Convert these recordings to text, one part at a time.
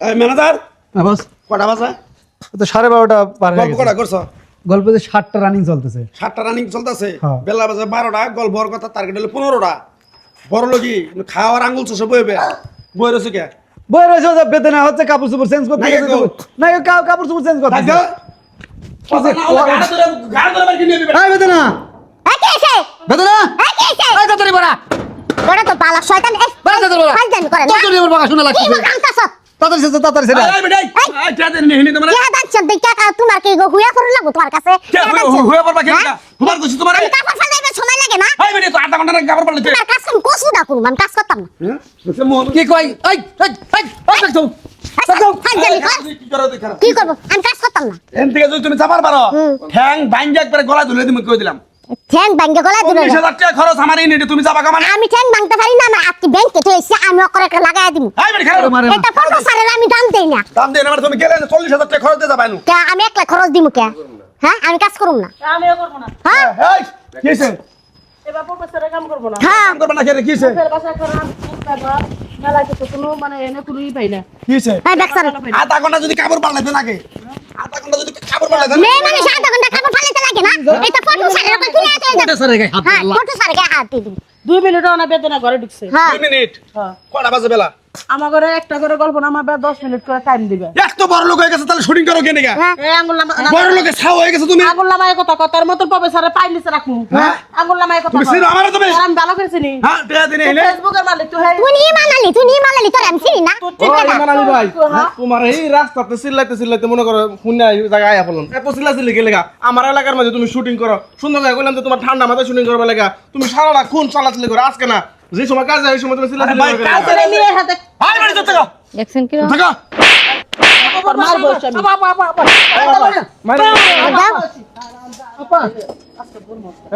এই ম্যানেজার বস কটা বাজে? তো 12:30 পার হয়ে গল্প গেছে। কটা করছো? গল্পে 7টা রানিং চলতেছে। 7টা রানিং চলতেছে, হ্যাঁ। বেলা বাজে 12টা, গল্পর কথা টার্গেট হলো 15টা। বড় লোকি খাওয়ার আঙ্গুল চষে বইবে বই রয়েছে কে? বই রয়েছে যে বেদনা হচ্ছে, কাপড় চোপড় চেঞ্জ করতে নাই গেছে। গো। না কাপড় চোপড় চেঞ্জ করতে তাই তো? কথা না হলে গাড়ি ধরে বাড়ি নিয়ে দিবে। এই বেদনা কে এসে বেদনা এই কে এসে এই তাড়াতাড়ি বড়া বড় তো বালা শয়তান এই বড়া তাড়াতাড়ি বড়া ফাজলামি করে না তাড়াতাড়ি আমার বাবা শোনা কি লাগছে। কামতাছ তাড়াতাড়ি সেটা এই বেটাই, এই টাকা নিয়ে হিনি তোমরা। ইয়া দাচ্ছ দেখা তোমার কি হুয়া করে লাগো তোমার কাছে কে হয়ে পড়বা কে? তোমার দোষ তোমার। আমি কাপড় ফালাইবার সময় লাগে না এই বেটাই তো 8 ঘন্টা কাপড় পাল্টে। তোমার কাজ আমি কসু ডাকুম আমি কাজ করতাম না হ্যাঁ? বুঝলে মোহন কি কই এই দেখো ফাজলামি কর কি করো দেখা? কি করব আমি কাজ করতাম না এন থেকে যদি তুমি যাবার পারো, ঠ্যাং বাইঙ্গা একবারে গলা ধরে দিমু কই দিলাম। ঠ্যাং ভাঙ্গে গলা দিল 19,000 টাকা খরচ আমার এই নেটে, তুমি যাবা কামানে? আমি ঠ্যাং ভাঙতে পারি না আমার আজকে ব্যাংকে তো এসে আমি অকরে একটা লাগাই দিমু এই বেটাই খারাপ মারে এটা ফটো সারের আমি দাম দেই না দাম দেন আমার, তুমি গেলে 40,000 টাকা খরচ দিয়ে যাবা নু। কে আমি একলা খরচ দিমু কে হ্যাঁ আমি কাজ করুম না আমিও করবো না হ্যাঁ এই কি হইছে? এবার প্রফেসরের কাম করবো না হ্যাঁ কাম করবা না কে? কি হইছে? ফের বাসা করার মেলায় তো কোনো মানে এনে কোনো ই পাই না কি হইছে? এই দেখছার আধা ঘন্টা যদি কাপড় পাল্টাইতে লাগে, আধা ঘন্টা যদি কাপড় পাল্টাইতে না, মেয়ে মানুষ আধা ঘন্টা কাপড় ফালাইতে লাগে না এটা ফটো সারের উপর কিনে আছে ওটা স্যার গায়ে হাত হ্যাঁ দিলা। ফটো সারের গায়ে হাত দিয়ে দিবি 2 মিনিটও না বেদনা ঘরে ঢুকছে হ্যাঁ 2 মিনিট হ্যাঁ কটা বাজে বেলা? আমার ঘরে একটা করে গল্প না আমার 10 মিনিট করে টাইম দিবে এক তো বড় লোক হয়ে গেছে, তাহলে শুটিং করো কেন গা? হ্যাঁ এই আঙ্গুল বড় লোকে ছাও হয়ে গেছে তুমি। আঙ্গুল নামায় কথা কথার মতো প্রফেসরের পাই নিচে রাখমু হ্যাঁ? আঙ্গুল নামায় কথা তুমি চিনো আমারে তুমি? আর আমি ভালো করে চিনি হ্যাঁ টাকা দিনে এলে ফেসবুকের মালিক তো হে তুই নিয়ে মানালি তোর আমি চিনি না মানালি ভাই তোমার এই রাস্তাতে চিল্লাইতে মনে করো শুনে জায়গায় আয়া পড়লাম এত চিল্লাচিল্লি কে লেগা আমার এলাকার মাঝে তুমি শুটিং করো সুন্দর করে কইলাম যে তোমার ঠান্ডা মাথায় শুটিং করবে লেগা তুমি সারাটা খুন চালাচিল্লি করো আজকে না যে সময় কাজ হয় ওই সময় তুমি চিল্লাচিল্লি ভাই, করো কাজ ছেলে মেয়ে হাতে হাই বাড়ি যাচ্ছে গা দেখছেন কি থাকা মার বলছি আমি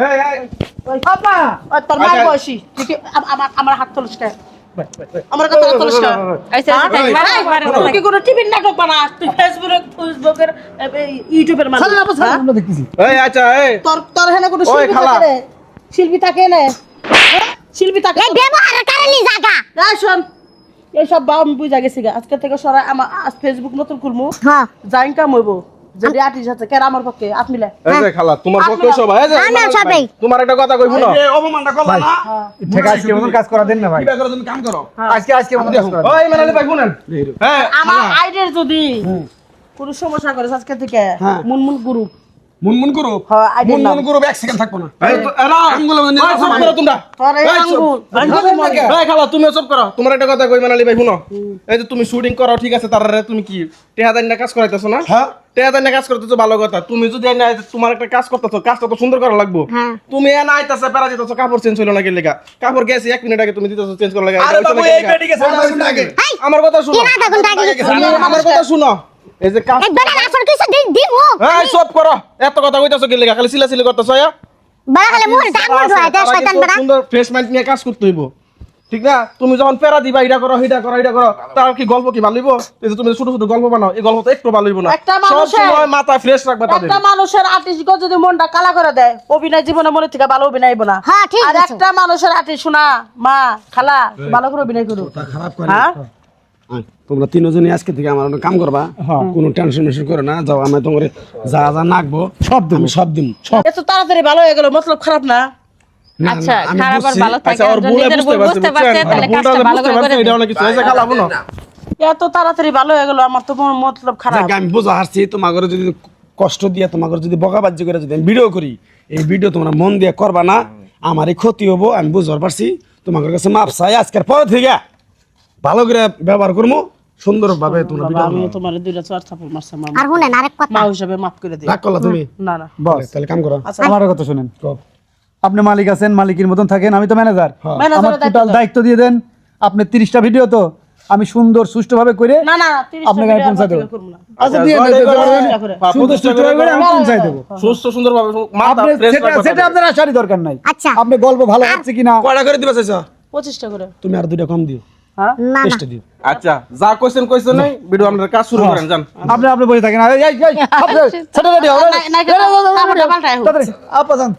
এই এই ওই তোর মার বয়সী ঠিক আমার হাত তুলিস কে আমার কথা হাত তুলিস কে আচ্ছা তুই কি কোনো টিভির নাটক বানাস তুই ফেসবুকের ইউটিউবের মালিক সারা বছর আমরা দেখতেছি। এই আচ্ছা এই তোর হেনে কোনো ওই শিল্পী খালা। থাকে রে শিল্পী থাকে না শিল্পী থাকে এই ব্যবহারের কারণে জায়গা এই শোন এইসব বাম বুঝা গেছি গা আজকে থেকে সরাই আমার ফেসবুক নতুন খুলমু হ্যাঁ জাইন কাম হইব যদি আর্টিস্ট আছে কেন আমার পক্ষে আপ মিলে এই যে খালা তোমার পক্ষে সবাই এই যে আমি সবাই। তোমার একটা কথা কইবো না এই অপমানটা করলা না? ঠিক আছে আজকে মতন কাজ করা দেন না ভাই। কিবা করে তুমি কাম করো। আজকে মতন কাজ করা দেন। ওই মানালি ভাই শুনেন হ্যাঁ আমার আইডিয়ার যদি কোনো সমস্যা করে আজকে থেকে হ্যাঁ। মুনমুন গ্রুপ মুনমুন করো, হ্যাঁ, আইডিয়ার নাম। মুনমুন করো, এক সেকেন্ড থাকবো না। এই তো এরা আঙ্গুল মানে ওই সব করো তোমরা তোর এই এই সব- আঙ্গুল এই খালা তুমি সব করো তোমার একটা কথা কই মানালি ভাই শুনো এই যে তুমি শুটিং করো ঠিক আছে তার তুমি কি টেহাদান না কাজ করাইতেছো না হ্যাঁ। টেহাদান না কাজ করতেছো ভালো কথা তুমি যদি না তোমার একটা কাজ করতেছো কাজটা তো সুন্দর করা লাগবে হ্যাঁ। তুমি এনা আইতাছে পেরা দিতেছো কাপড় চেঞ্জ হলো না কি লেগা কাপড় গেছে 1 মিনিট আগে তুমি দিতেছো চেঞ্জ করা লাগা আরে বাবু এই বেটিকে সামনে আসুন আগে। আমার কথা শুনো কি আধা ঘন্টা আগে গেছে আমার কথা শুনো এই যে কাজ এই বেটা আসর কিছু দিমু এই সব করো এত কথা কইতাছো কি লেগা খালি সিলাসিলি করতেছো ইয়া বড় হলে মোর ডাক মোর হয় দে শয়তান বেটা সুন্দর ফ্রেশ মাইন্ড নিয়ে কাজ করতে হইব ঠিক না তুমি যখন পেরা দিবা এটা করো এটা করো এটা করো তার কি গল্প কি ভালো হইব এই যে তুমি ছোট ছোট গল্প বানাও এই গল্প তো একটু ভালো হইব না একটা সব মানুষের- সময় মাথা ফ্রেশ রাখবা তাদের একটা মানুষের আর্টিস্ট যদি মনটা কালা করে দেয় অভিনয় জীবনে মনে থেকে ভালো অভিনয় হইব না হ্যাঁ, ঠিক আর বলছো। একটা মানুষের আর্টিস্ট শোনা মা খালা ভালো করে অভিনয় করো খারাপ করে। হ্যাঁ তোমরা তিনজনই আজকে থেকে আমার কাম করবা, কোনো টেনশন মেনশন করো না। যাও আমি তোমার যা যা নাকবো সব দিম, সব দিম। এত তাড়াতাড়ি ভালো হয়ে গেল মতলব খারাপ না না, আচ্ছা না, আমি খারাপ আর বুঝছি। ভালো থাকে আচ্ছা ওর ভুল নিজের ভুল বুঝতে পারছে তাহলে কাজটা ভালো করে করে এটা অনেক কিছু এসে খালাবো না এত তাড়াতাড়ি ভালো হয়ে গেল আমার তো মতলব খারাপ যাক, আমি বোঝা হারছি তোমার যদি কষ্ট দিয়ে তোমার যদি বকাবাজ্য করে যদি আমি ভিডিও করি, এই ভিডিও তোমরা মন দিয়ে করবা না, আমারই ক্ষতি হবো। আমি বুঝতে পারছি, তোমার কাছে মাপ চাই। আজকের পরে থেকে ভালো করে ব্যবহার করবো, সুন্দরভাবে তোমরা ভিডিও আমি তোমার দুইটা চার থাপড় মারছে মা আর শুনেন আরেক কথা মা হিসাবে মাফ করে দিই রাগ করলা তুমি। না না বস তাহলে কাম করো। আচ্ছা আমার কথা শুনেন। কও। আপনি মালিক আছেন, মালিকের মতন থাকেন, আমি তো ম্যানেজার। ম্যানেজারের আমার টোটাল দায়িত্ব দিয়ে দেন। আপনি 30টা ভিডিও তো আমি সুন্দর সুষ্ঠুভাবে করে না না 30 আপনাকে আমি পৌঁছে দেবো। করব না আচ্ছা দিয়ে দেন, সুন্দর সুষ্ঠুভাবে করে আমি পৌঁছাই দেবো। সুস্থ সুন্দরভাবে মাথা আপনি ফ্রেশ সেটা আপনার আসারই দরকার নাই। আচ্ছা আপনি গল্প ভালো হচ্ছে কিনা কয়টা করে দিবা চাইছো? 25টা করে তুমি আর দুইটা কম দিও, হ্যাঁ না না 20টা দিও। আচ্ছা যা কইছেন নাই ভিডিও আপনারা কাজ শুরু করেন জান আপনি বসে থাকেন। সেটা রেডি হবে নাই কাপড় পাল্টাই হোক আপা যান।